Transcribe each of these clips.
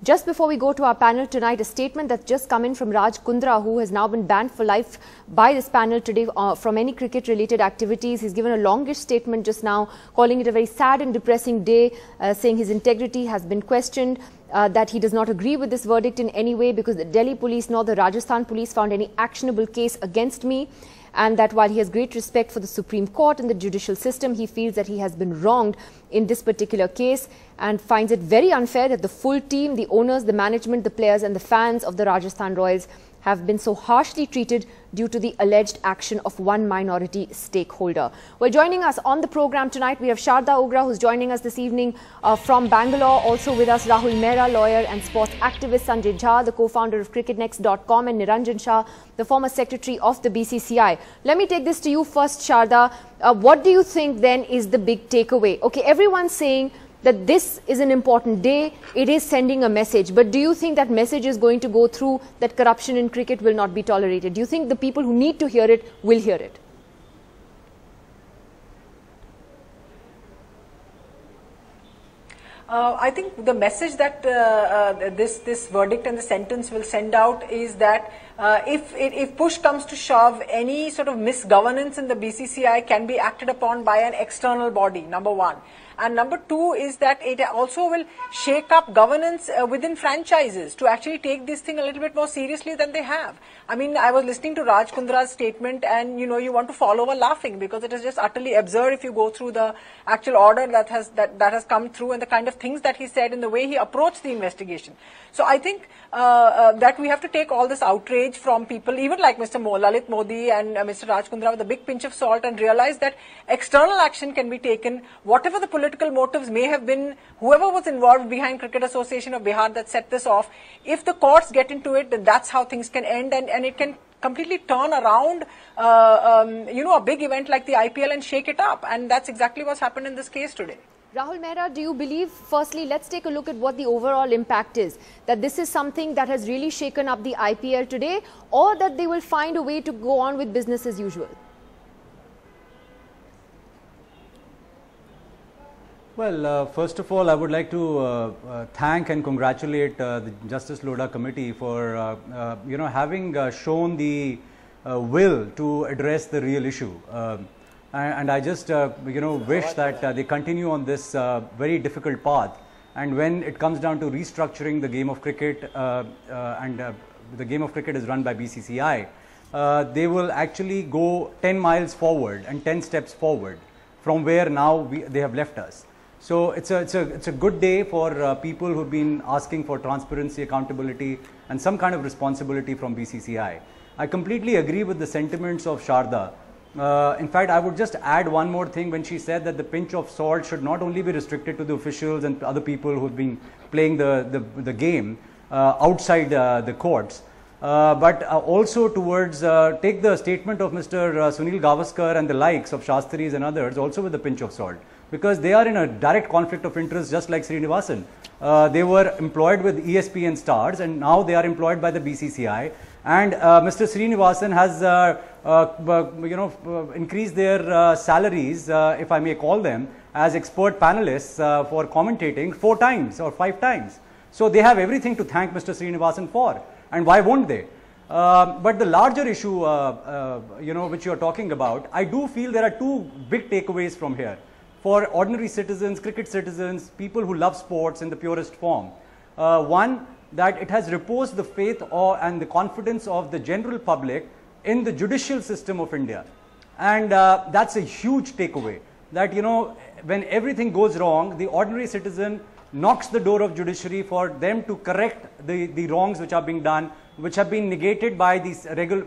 Just before we go to our panel tonight, a statement that's just come in from Raj Kundra, who has now been banned for life by this panel today from any cricket-related activities. He's given a longish statement just now, calling it a very sad and depressing day, saying his integrity has been questioned, that he does not agree with this verdict in any way because the Delhi police nor the Rajasthan police found any actionable case against me, and that while he has great respect for the Supreme Court and the judicial system, he feels that he has been wronged in this particular case and finds it very unfair that the full team, the owners, the management, the players and the fans of the Rajasthan Royals have been so harshly treated due to the alleged action of one minority stakeholder. Well, joining us on the program tonight, we have Sharda Ogra, who's joining us this evening from Bangalore. Also with us, Rahul Mehra, lawyer and sports activist, Sanjay Jha, the co-founder of cricketnext.com, and Niranjan Shah, the former secretary of the BCCI. Let me take this to you first, Sharda. What do you think then is the big takeaway? Okay, everyone's saying that this is an important day, it is sending a message. But do you think that message is going to go through, that corruption in cricket will not be tolerated? Do you think the people who need to hear it will hear it? I think the message that this verdict and the sentence will send out is that if push comes to shove, any sort of misgovernance in the BCCI can be acted upon by an external body, number one. And number two is that it also will shake up governance within franchises to actually take this thing a little bit more seriously than they have. I mean, I was listening to Raj Kundra's statement and, you know, you want to fall over laughing because it is just utterly absurd if you go through the actual order that has come through and the kind of things that he said and the way he approached the investigation. So I think that we have to take all this outrage from people, even like Mr. Lalit Modi and Mr. Raj Kundra, with a big pinch of salt and realize that external action can be taken, whatever the political motives may have been, whoever was involved behind Cricket Association of Bihar that set this off. If the courts get into it, then that's how things can end, and it can completely turn around, a big event like the IPL and shake it up. And that's exactly what's happened in this case today. Rahul Mehra, do you believe, firstly, let's take a look at what the overall impact is, that this is something that has really shaken up the IPL today, or that they will find a way to go on with business as usual? Well, first of all, I would like to thank and congratulate the Justice Lodha Committee for, having shown the will to address the real issue. And I just, wish that they continue on this very difficult path. And when it comes down to restructuring the game of cricket, the game of cricket is run by BCCI, they will actually go 10 miles forward and 10 steps forward from where now they have left us. So it's a good day for people who've been asking for transparency, accountability, and some kind of responsibility from BCCI. I completely agree with the sentiments of Sharda. In fact, I would just add one more thing when she said that the pinch of salt should not only be restricted to the officials and other people who've been playing the game outside the courts, but also towards, take the statement of Mr. Sunil Gavaskar and the likes of Shastris and others also with a pinch of salt, because they are in a direct conflict of interest just like Srinivasan. They were employed with ESPN Stars and now they are employed by the BCCI, and Mr. Srinivasan has increased their salaries, if I may call them, as expert panelists for commentating 4 times or 5 times. So they have everything to thank Mr. Srinivasan for, and why won't they? But the larger issue, which you are talking about, I do feel there are 2 big takeaways from here for ordinary citizens, cricket citizens, people who love sports in the purest form. One, that it has reposed the faith and the confidence of the general public in the judicial system of India. And that's a huge takeaway, that, when everything goes wrong, the ordinary citizen knocks the door of judiciary for them to correct the wrongs which are being done, which have been negated by the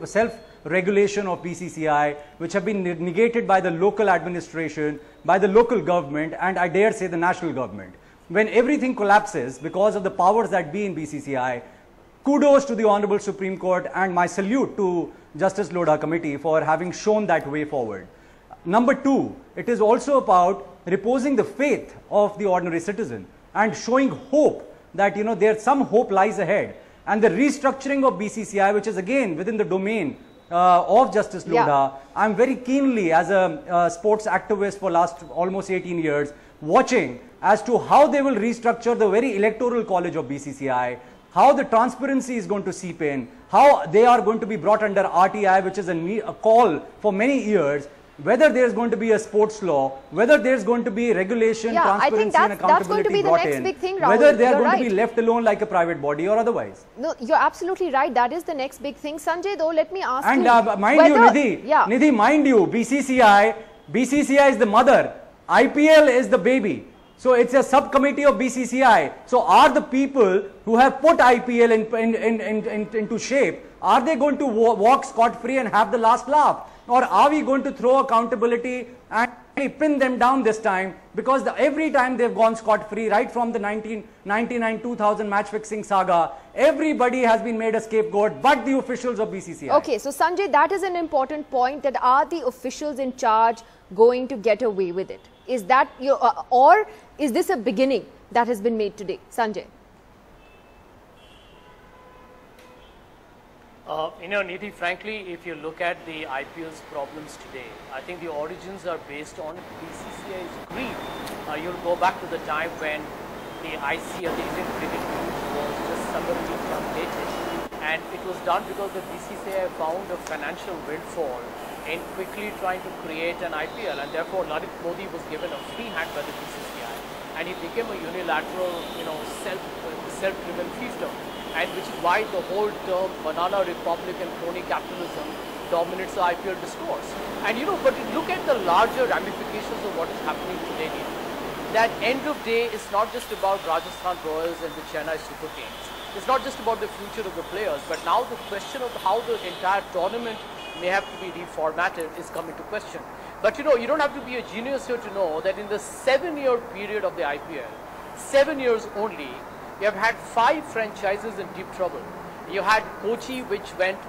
self-regulation of BCCI, which have been negated by the local administration, by the local government, and I dare say the national government. When everything collapses because of the powers that be in BCCI, kudos to the Honorable Supreme Court and my salute to Justice Lodha Committee for having shown that way forward. Number 2, it is also about reposing the faith of the ordinary citizen and showing hope that, there some hope lies ahead. And the restructuring of BCCI, which is again within the domain of Justice Lodha, I'm very keenly, as a sports activist for last almost 18 years, watching as to how they will restructure the very electoral college of BCCI, how the transparency is going to seep in, how they are going to be brought under RTI, which is a call for many years, whether there is going to be a sports law, whether there is going to be regulation, transparency and accountability brought in, whether they are going to be left alone like a private body or otherwise. No, you're absolutely right. That is the next big thing. Sanjay, though, let me ask you. And mind you, Nidhi, mind you, BCCI is the mother, IPL is the baby. So it's a subcommittee of BCCI. So are the people who have put IPL into shape, are they going to walk scot-free and have the last laugh? Or are we going to throw accountability and pin them down this time? Because every time they've gone scot-free, right from the 1999-2000 match-fixing saga, everybody has been made a scapegoat but the officials of BCCI. Okay, so Sanjay, that is an important point, that are the officials in charge going to get away with it? Is that or is this a beginning that has been made today? Sanjay. Nidhi, frankly, if you look at the IPL's problems today, I think the origins are based on BCCI's greed. You'll go back to the time when the IC, or the Indian Cricket League, was just summarily terminated, and it was done because the BCCI found a financial windfall in quickly trying to create an IPL, and therefore Narendra Modi was given a free hand by the BCCI, and he became a unilateral, self-driven fiefdom. And which is why the whole term banana republic and crony capitalism dominates the IPL discourse. And but look at the larger ramifications of what is happening today. That end of day is not just about Rajasthan Royals and the Chennai Super Kings. It's not just about the future of the players, but now the question of how the entire tournament may have to be reformatted is coming to question. But you don't have to be a genius here to know that in the 7-year period of the IPL, 7 years only, you have had 5 franchises in deep trouble. You had Kochi, which went,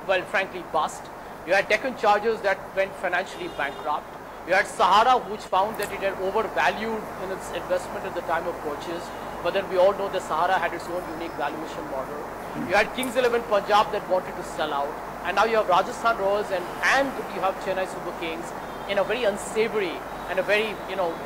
well, frankly, bust. You had Deccan Chargers that went financially bankrupt. You had Sahara, which found that it had overvalued in its investment at the time of purchase. But then we all know that Sahara had its own unique valuation model. You had Kings 11 Punjab that wanted to sell out. And now you have Rajasthan Royals and you have Chennai Super Kings in a very unsavory and a very,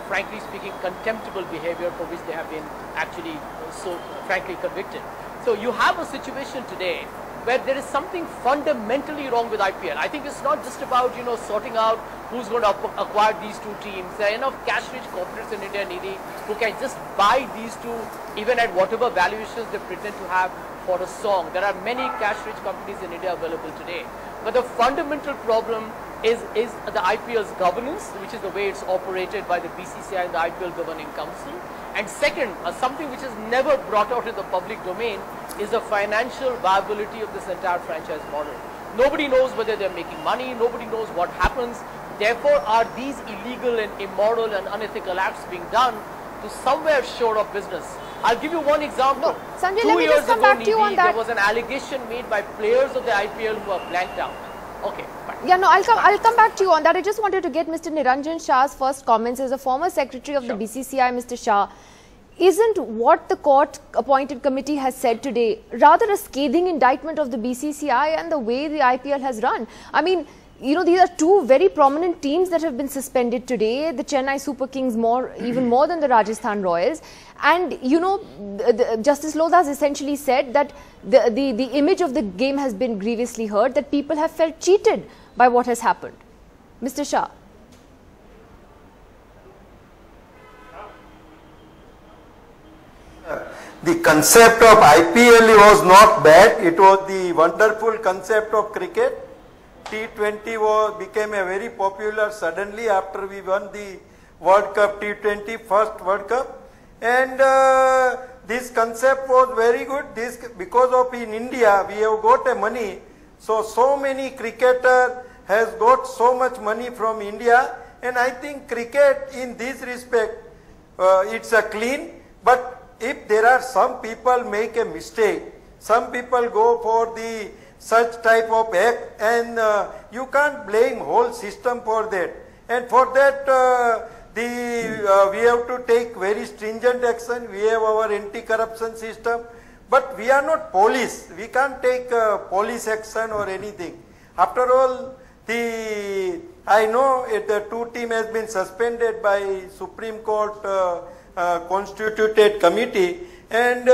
frankly speaking, contemptible behavior for which they have been actually so frankly convicted. So you have a situation today where there is something fundamentally wrong with IPL. I think it's not just about, sorting out who's going to acquire these two teams. There are enough cash-rich corporates in India, Nidhi, who can just buy these two even at whatever valuations they pretend to have for a song. There are many cash-rich companies in India available today. But the fundamental problem is the IPL's governance, which is the way it's operated by the BCCI and the IPL Governing Council. And second, something which is never brought out in the public domain is the financial viability of this entire franchise model. Nobody knows whether they're making money, nobody knows what happens. Therefore, are these illegal and immoral and unethical acts being done to somewhere shore of business? I'll give you one example. No, Sanjay, let me just come back to you on that. There was an allegation made by players of the IPL who are blanked out. Okay, fine. Yeah, no, I'll come back to you on that. I just wanted to get Mr. Niranjan Shah's first comments as a former secretary of the BCCI, Mr. Shah. Isn't what the court-appointed committee has said today rather a scathing indictment of the BCCI and the way the IPL has run? I mean, these are two very prominent teams that have been suspended today. The Chennai Super Kings even more than the Rajasthan Royals. And, Justice Lodha has essentially said that the image of the game has been grievously hurt, that people have felt cheated by what has happened. Mr. Shah. The concept of IPL was not bad. It was the wonderful concept of cricket. T20 became a very popular suddenly after we won the World Cup T20, first World Cup. And this concept was very good. Because of in India we have got a money. So many cricketer has got so much money from India. And I think cricket in this respect, it's a clean. But if there are some people make a mistake, some people go for the such type of act, and you can't blame whole system for that. And for that we have to take very stringent action. We have our anti-corruption system, but we are not police. We can't take police action or anything. After all, I know the two team has been suspended by Supreme Court constituted committee, and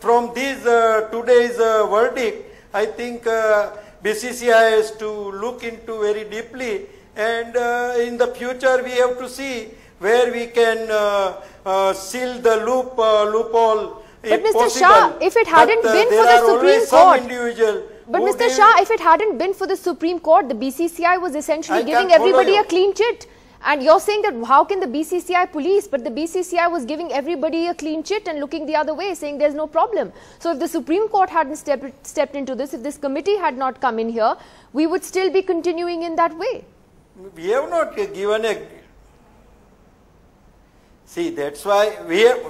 from this today's verdict, I think BCCI has to look into very deeply, and in the future we have to see where we can seal the loophole. But Mr. Shah, if it hadn't been for the Supreme Court, but Mr. Shah, if it hadn't been for the Supreme Court, the BCCI was essentially giving everybody a clean chit. And you're saying that how can the BCCI police? But the BCCI was giving everybody a clean chit and looking the other way, saying there's no problem. So if the Supreme Court hadn't stepped into this, if this committee had not come in here, we would still be continuing in that way. We have not given a... See, that's why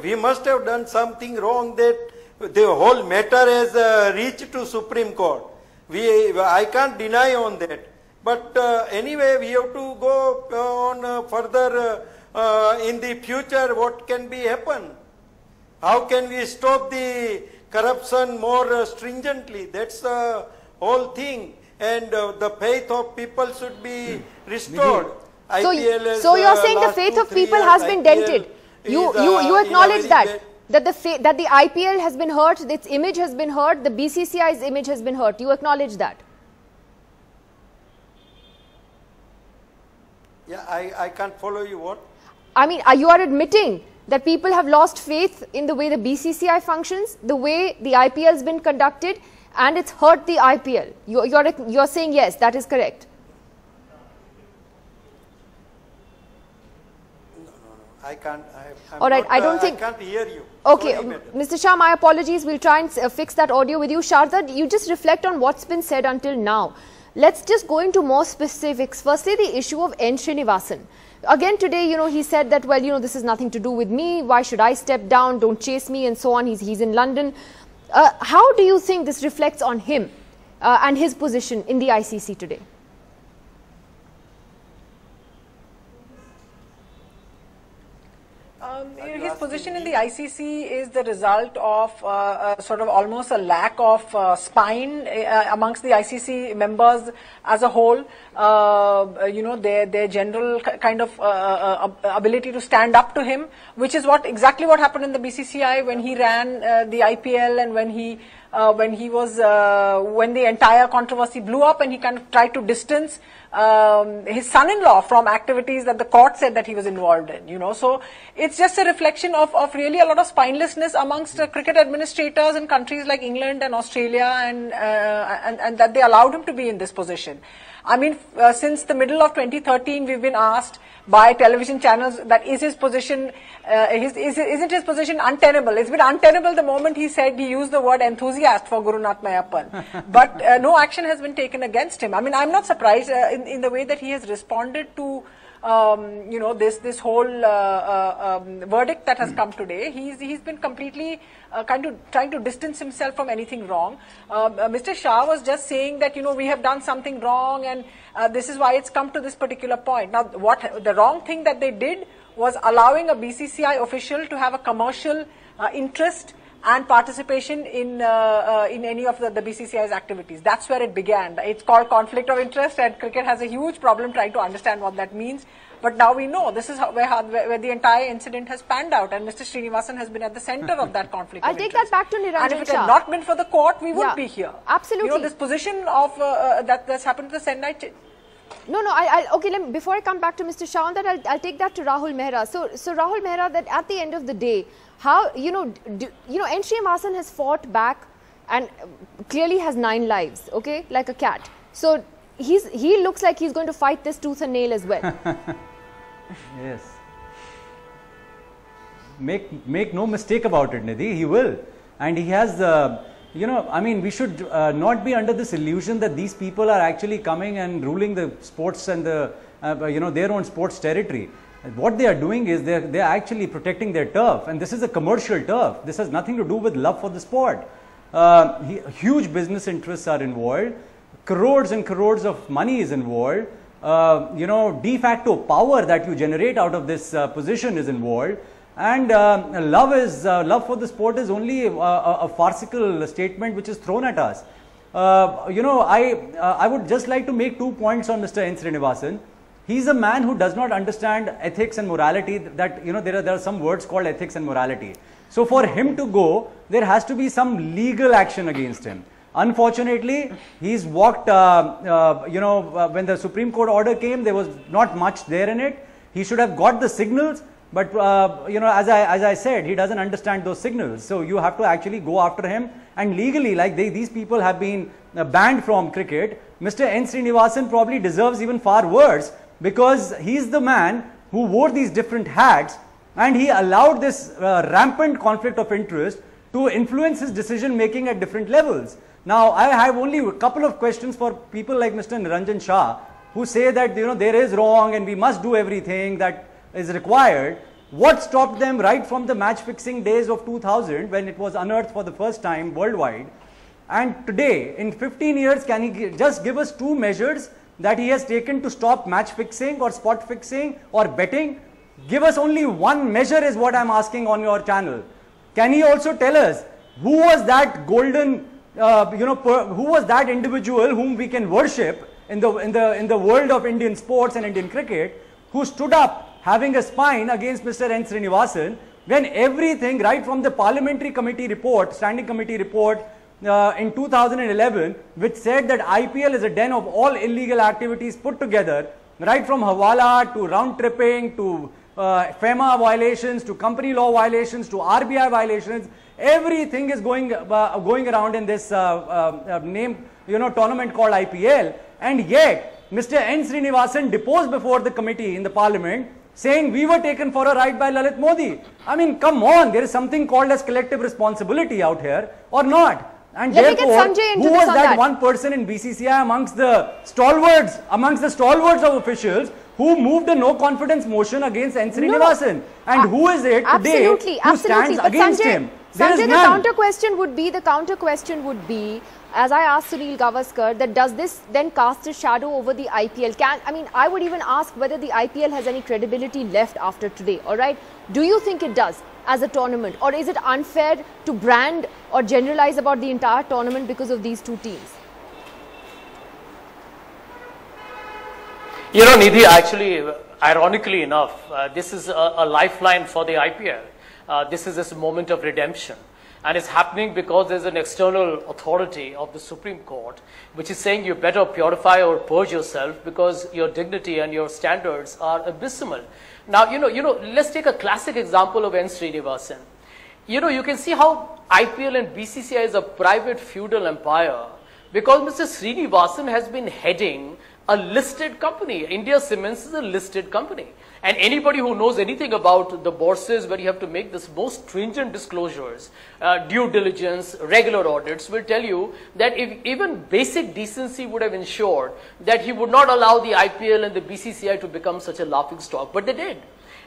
we must have done something wrong, that the whole matter has reached to Supreme Court. I can't deny on that. But anyway, we have to go on further in the future. What can be happen? How can we stop the corruption more stringently? That's the whole thing. And the faith of people should be restored. So you're saying the faith of people has been dented. You acknowledge that the IPL has been hurt, its image has been hurt, the BCCI's image has been hurt. You acknowledge that. Yeah, I can't follow you. What? I mean, you are admitting that people have lost faith in the way the BCCI functions, the way the IPL has been conducted, and it's hurt the IPL. You're saying yes, that is correct. No. I can't. All right, I don't think. I can't hear you. Okay, Sorry, Mr. Shah, my apologies. We'll try and fix that audio with you. Sharda, you just reflect on what's been said until now. Let's just go into more specifics. Firstly, the issue of N. Srinivasan. Again today, he said that, well, this is nothing to do with me. Why should I step down? Don't chase me and so on. He's in London. How do you think this reflects on him and his position in the ICC today? His position in the ICC is the result of sort of almost a lack of spine amongst the ICC members as a whole. Their general kind of ability to stand up to him, which is exactly what happened in the BCCI when he ran the IPL, and when the entire controversy blew up, and he kind of tried to distance his son-in-law from activities that the court said that he was involved in, so it's just a reflection of really a lot of spinelessness amongst cricket administrators in countries like England and Australia, and that they allowed him to be in this position. I mean, since the middle of 2013, we've been asked by television channels that is his position, isn't his position untenable? It's been untenable the moment he said he used the word enthusiast for Guru Nath Mayappan. But no action has been taken against him. I mean, I'm not surprised in the way that he has responded to this whole verdict that has come today. He's been completely kind of trying to distance himself from anything wrong. Mr. Shah was just saying that we have done something wrong, and this is why it's come to this particular point. Now, the wrong thing that they did was allowing a BCCI official to have a commercial interest and participation in any of the BCCI's activities. That's where it began. It's called conflict of interest, and cricket has a huge problem trying to understand what that means. But now we know this is where the entire incident has panned out, and Mr. Srinivasan has been at the center of that conflict of interest. I'll take that back to Niranjan Shah. And if it had not been for the court, we wouldn't be here. Absolutely. This position of that's happened to the Chennai. No, okay, before I come back to Mr. Shah on that, I'll take that to Rahul Mehra. So Rahul Mehra, that at the end of the day, how, N. Srinivasan has fought back and clearly has 9 lives, okay, like a cat. So he looks like he's going to fight this tooth and nail as well. Yes. Make no mistake about it, Nidhi, he will. And he has I mean, we should not be under this illusion that these people are actually coming and ruling the sports and their own sports territory. What they are doing is they're actually protecting their turf, and this is a commercial turf. This has nothing to do with love for the sport. Huge business interests are involved. Crores and crores of money is involved. De facto power that you generate out of this position is involved. And love for the sport is only a farcical statement which is thrown at us. I would just like to make 2 points on Mr. N. Srinivasan. He's a man who does not understand ethics and morality. That, you know, there are some words called ethics and morality. So for him to go, there has to be some legal action against him. Unfortunately, he's walked, when the Supreme Court order came, there was not much there in it. He should have got the signals, but, as I said, he doesn't understand those signals. So you have to actually go after him, and legally, like these people have been banned from cricket. Mr. N. Srinivasan probably deserves even far worse, because he's the man who wore these different hats, and he allowed this rampant conflict of interest to influence his decision making at different levels. Now, I have only a couple of questions for people like Mr. Niranjan Shah, who say that, there is wrong and we must do everything that is required. What stopped them right from the match fixing days of 2000, when it was unearthed for the first time worldwide? And today, in 15 years, can he just give us 2 measures that he has taken to stop match fixing or spot fixing or betting? Give us only one measure is what I am asking on your channel. Can he also tell us who was that golden who was that individual whom we can worship in the world of Indian sports and Indian cricket, who stood up having a spine against Mr. N. Srinivasan, when everything right from the parliamentary committee report, standing committee report in 2011, which said that IPL is a den of all illegal activities put together, right from Hawala to round tripping to FEMA violations to company law violations to RBI violations. Everything is going around in this tournament called IPL, and yet Mr. N. Srinivasan deposed before the committee in the parliament, saying we were taken for a ride by Lalit Modi. I mean, come on, there is something called as collective responsibility out here, or not? And therefore, who was that one person in BCCI amongst the stalwarts of officials who moved a no confidence motion against N. Srinivasan? And who is it today who stands against him? Sanjay, the counter question would be, as I asked Sunil Gavaskar, that does this then cast a shadow over the IPL? I would even ask whether the IPL has any credibility left after today, alright? Do you think it does as a tournament, or is it unfair to brand or generalize about the entire tournament because of these 2 teams? Nidhi, actually, ironically enough, this is a lifeline for the IPL. This is this moment of redemption, and it's happening because there's an external authority of the Supreme Court which is saying you better purify or purge yourself because your dignity and your standards are abysmal. Now, let's take a classic example of N. Srinivasan. You can see how IPL and BCCI is a private feudal empire because Mr. Srinivasan has been heading a listed company. India Cements is a listed company. And anybody who knows anything about the bourses where you have to make this most stringent disclosures, due diligence, regular audits, will tell you that if even basic decency would have ensured that he would not allow the IPL and the BCCI to become such a laughing stock, but they did.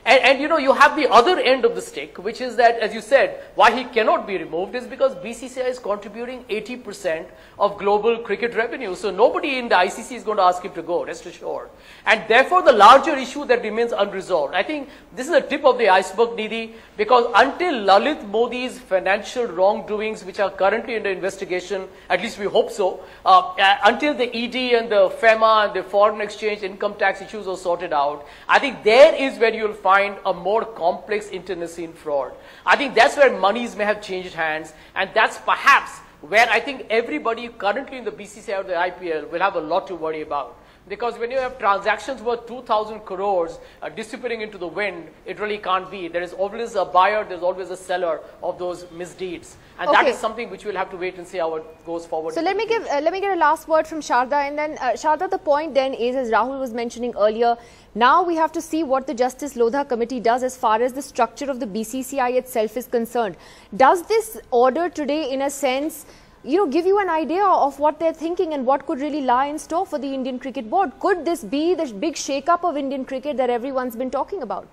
And you have the other end of the stick, which is that, as you said, why he cannot be removed is because BCCI is contributing 80% of global cricket revenue. So nobody in the ICC is going to ask him to go, rest assured. And therefore, the larger issue that remains unresolved, I think this is the tip of the iceberg, Nidhi, because until Lalit Modi's financial wrongdoings, which are currently under investigation, at least we hope so, until the ED and the FEMA and the foreign exchange income tax issues are sorted out, I think there is where you'll find a more complex internecine fraud. I think that's where monies may have changed hands, and that's perhaps where I think everybody currently in the BCCI or the IPL will have a lot to worry about. Because when you have transactions worth 2,000 crores dissipating into the wind, it really can't be. There is always a buyer, there's always a seller of those misdeeds. And that is something which we'll have to wait and see how it goes forward. So let me get a last word from Sharda, and then Sharda, the point then is, as Rahul was mentioning earlier, now we have to see what the Justice Lodha committee does as far as the structure of the BCCI itself is concerned. Does this order today, in a sense, give you an idea of what they're thinking and what could really lie in store for the Indian Cricket Board? Could this be the big shake-up of Indian cricket that everyone's been talking about?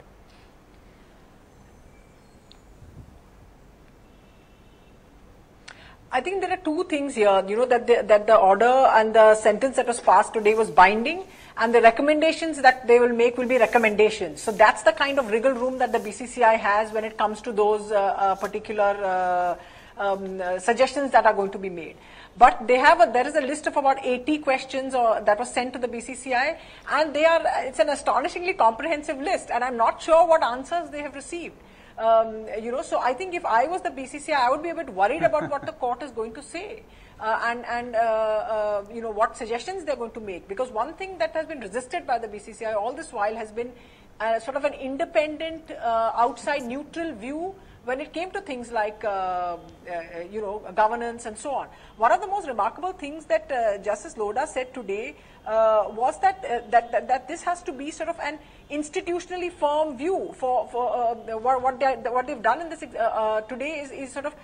I think there are 2 things here, that the order and the sentence that was passed today was binding, and the recommendations that they will make will be recommendations. So that's the kind of wriggle room that the BCCI has when it comes to those particular suggestions that are going to be made. But they have there is a list of about 80 questions that was sent to the BCCI, and it's an astonishingly comprehensive list, and I'm not sure what answers they have received. So I think if I was the BCCI, I would be a bit worried about what the court is going to say. What suggestions they're going to make, because one thing that has been resisted by the BCCI all this while has been sort of an independent, outside, neutral view when it came to things like governance and so on. One of the most remarkable things that Justice Lodha said today was that this has to be sort of an institutionally firm view for what they've done in this today is sort of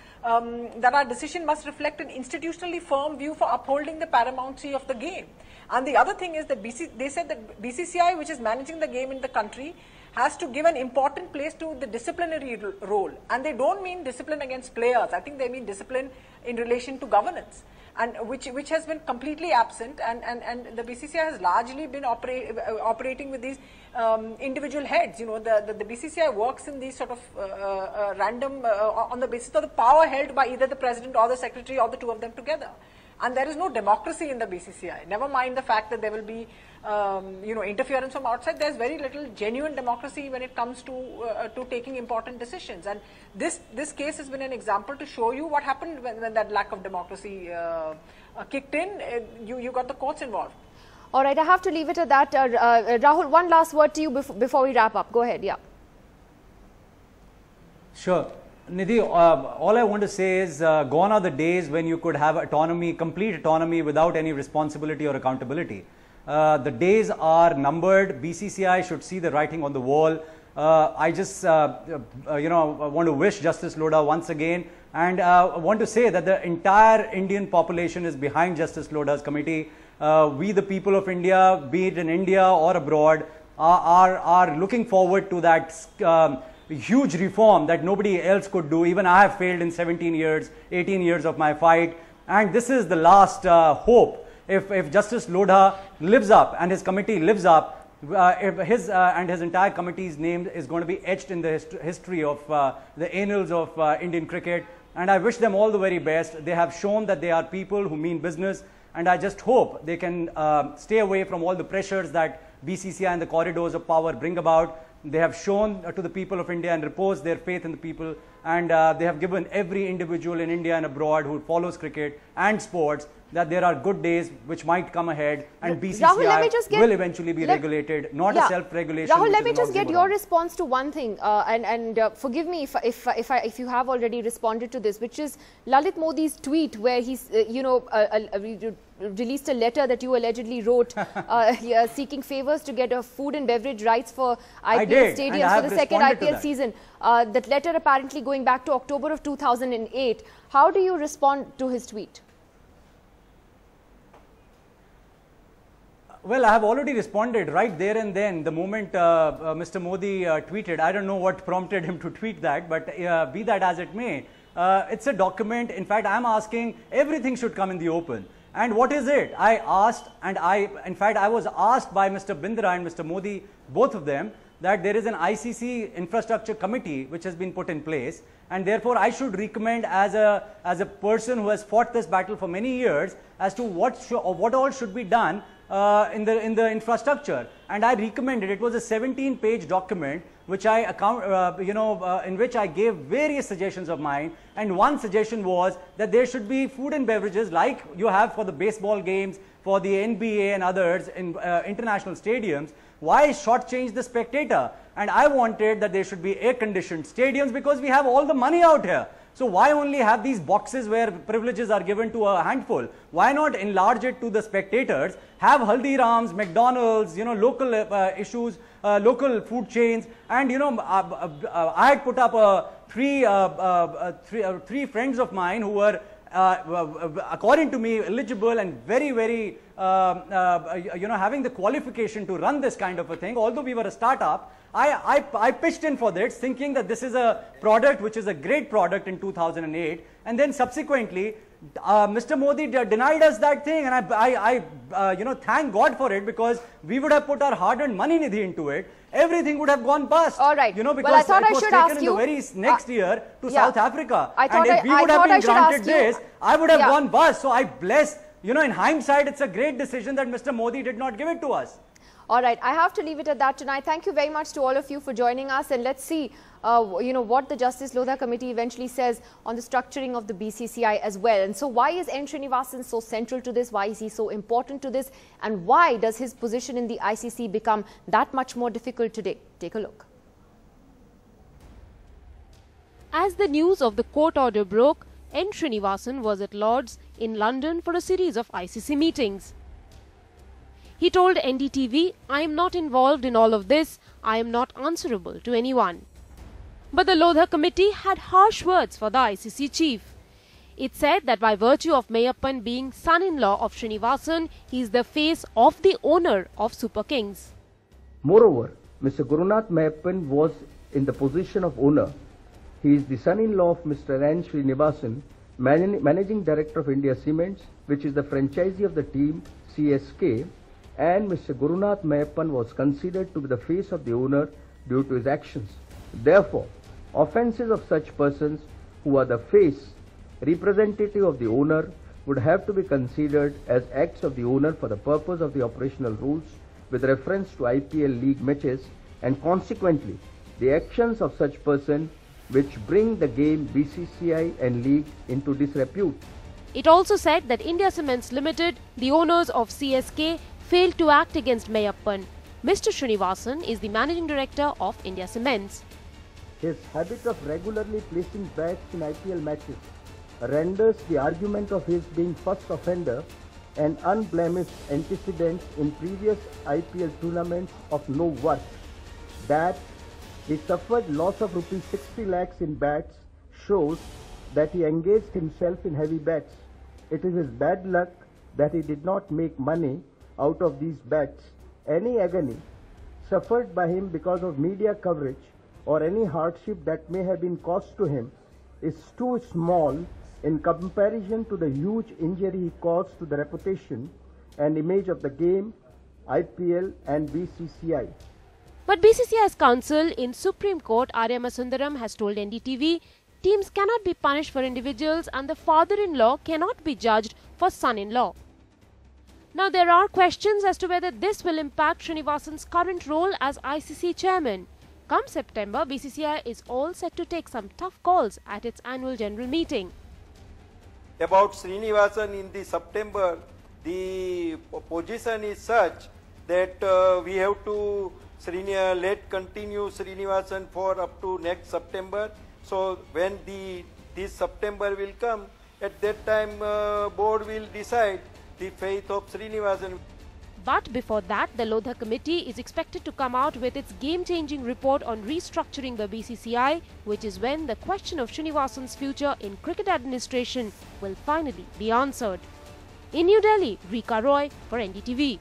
that our decision must reflect an institutionally firm view for upholding the paramountcy of the game. And the other thing is that they said that BCCI, which is managing the game in the country, has to give an important place to the disciplinary role. And they don't mean discipline against players. I think they mean discipline in relation to governance, and which has been completely absent. And the BCCI has largely been operating with these individual heads. The BCCI works in these sort of random, on the basis of the power held by either the president or the secretary or the two of them together. And there is no democracy in the BCCI. Never mind the fact that there will be, interference from outside. There's very little genuine democracy when it comes to taking important decisions. And this case has been an example to show you what happened when that lack of democracy kicked in. You got the courts involved. All right, I have to leave it at that. Rahul, one last word to you before we wrap up. Go ahead. Yeah. Sure. Nidhi, all I want to say is gone are the days when you could have autonomy, complete autonomy without any responsibility or accountability. The days are numbered. BCCI should see the writing on the wall. I just, want to wish Justice Lodha once again, and want to say that the entire Indian population is behind Justice Lodha's committee. We, the people of India, be it in India or abroad, are looking forward to that huge reform that nobody else could do. Even I have failed in 17 years, 18 years of my fight. And this is the last hope. If Justice Lodha lives up and his committee lives up, if his and his entire committee's name is going to be etched in the history of the annals of Indian cricket. And I wish them all the very best. They have shown that they are people who mean business. And I just hope they can stay away from all the pressures that BCCI and the corridors of power bring about. They have shown to the people of India and reposed their faith in the people, and they have given every individual in India and abroad who follows cricket and sports that there are good days which might come ahead, and BCCI Rahul, will eventually be regulated, not a self-regulation. Rahul, let me just get your response to one thing, and forgive me if you have already responded to this, which is Lalit Modi's tweet where he's released a letter that you allegedly wrote seeking favors to get a food and beverage rights for IPL stadiums for the second IPL season. That letter apparently going back to October of 2008. How do you respond to his tweet? Well, I have already responded right there and then, the moment Mr. Modi tweeted. I don't know what prompted him to tweet that, but be that as it may, it's a document. In fact, I'm asking everything should come in the open. And what is it? I asked, and I was asked by Mr. Bindra and Mr. Modi, both of them, that there is an ICC infrastructure committee which has been put in place, and therefore I should recommend as a person who has fought this battle for many years as to what all should be done in the infrastructure. And I recommended, it was a 17-page document which I in which I gave various suggestions of mine, and one suggestion was that there should be food and beverages like you have for the baseball games, for the NBA and others in international stadiums. Why shortchange the spectator? And I wanted that there should be air-conditioned stadiums because we have all the money out here. So why only have these boxes where privileges are given to a handful? Why not enlarge it to the spectators? Have Haldirams, McDonald's, local issues, local food chains, and I had put up three friends of mine who were according to me eligible and very having the qualification to run this kind of a thing. Although we were a startup, I pitched in for this thinking that this is a product which is a great product in 2008, and then subsequently Mr. Modi denied us that thing, and I thank God for it, because we would have put our hard-earned money Nidhi into it. Everything would have gone bust. All right. Because well, I thought it I was should taken ask in you, the very next year to South Africa. And if we would have been granted this, I would have gone bust. So I bless, in hindsight, it's a great decision that Mr. Modi did not give it to us. All right, I have to leave it at that tonight. Thank you very much to all of you for joining us, and let's see what the Justice Lodha Committee eventually says on the structuring of the BCCI as well. And so why is N. Srinivasan so central to this? Why is he so important to this? And why does his position in the ICC become that much more difficult today? Take a look. As the news of the court order broke, N. Srinivasan was at Lord's in London for a series of ICC meetings. He told NDTV, "I am not involved in all of this. I am not answerable to anyone." But the Lodha committee had harsh words for the ICC chief. It said that by virtue of Mayappan being son-in-law of Srinivasan, he is the face of the owner of Super Kings. Moreover, Mr. Gurunath Mayappan was in the position of owner. He is the son-in-law of Mr. N. Srinivasan, Managing Director of India Cements, which is the franchisee of the team CSK, and Mr. Gurunath Mayappan was considered to be the face of the owner due to his actions. Therefore, offences of such persons who are the face, representative of the owner, would have to be considered as acts of the owner for the purpose of the operational rules with reference to IPL league matches, and consequently, the actions of such person which bring the game BCCI and league into disrepute. It also said that India Cements Limited, the owners of CSK, failed to act against Mayappan. Mr. Srinivasan is the Managing Director of India Cements. His habit of regularly placing bets in IPL matches renders the argument of his being first offender and unblemished antecedents in previous IPL tournaments of no worth. That he suffered loss of rupees 60 lakhs in bets shows that he engaged himself in heavy bets. It is his bad luck that he did not make money out of these bets. Any agony suffered by him because of media coverage or any hardship that may have been caused to him is too small in comparison to the huge injury he caused to the reputation and image of the game, IPL and BCCI. But BCCI's counsel in Supreme Court, Aryama Sundaram, has told NDTV, teams cannot be punished for individuals and the father-in-law cannot be judged for son-in-law. Now, there are questions as to whether this will impact Srinivasan's current role as ICC chairman. Come September, BCCI is all set to take some tough calls at its annual general meeting. About Srinivasan in the September, the position is such that we have to let continue Srinivasan for up to next September. So when this September will come, at that time board will decide the fate of Srinivasan. But before that, the Lodha committee is expected to come out with its game-changing report on restructuring the BCCI, which is when the question of Srinivasan's future in cricket administration will finally be answered. In New Delhi, Rika Roy for NDTV.